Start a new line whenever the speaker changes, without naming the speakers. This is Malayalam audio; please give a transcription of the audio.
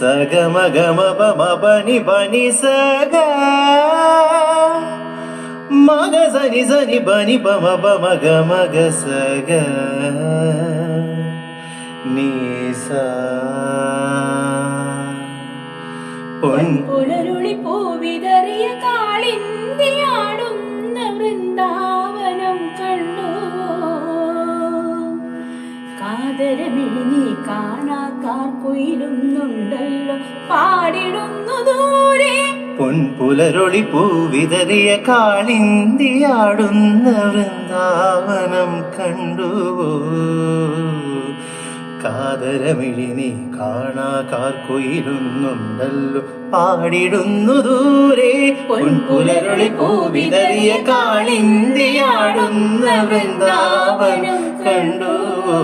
സഗമ ഗമ പമ പനി പനി സഗ മഗ സനി സനി പനി പമ പമ ഗമ ഗ സഗ നീസ
പൊൻപുലരുളി പൂവിതറിയ കാളിന്തിയാടുന്ന വൃന്ദാവനം കണ്ടു കാതരമിഴി നീ കാണാക്കാർ കുയിലുന്നുണ്ടല്ലോ പാടിടുന്നു ദൂരെ
പൊൻപുലരൊളി പൂവിതറിയ കാളിന്തിയാടുന്ന വൃന്ദാവനം കണ്ടുവോ കാതരമിഴി നീ കാണാക്കാർക്കുയിരുന്നുണ്ടല്ലോ പാടിടുന്നു ദൂരെ പൊൻപുലരൊളി പൂവിതറിയ കാളിന്തിയാടുന്ന വൃന്ദാവനം കണ്ടുവോ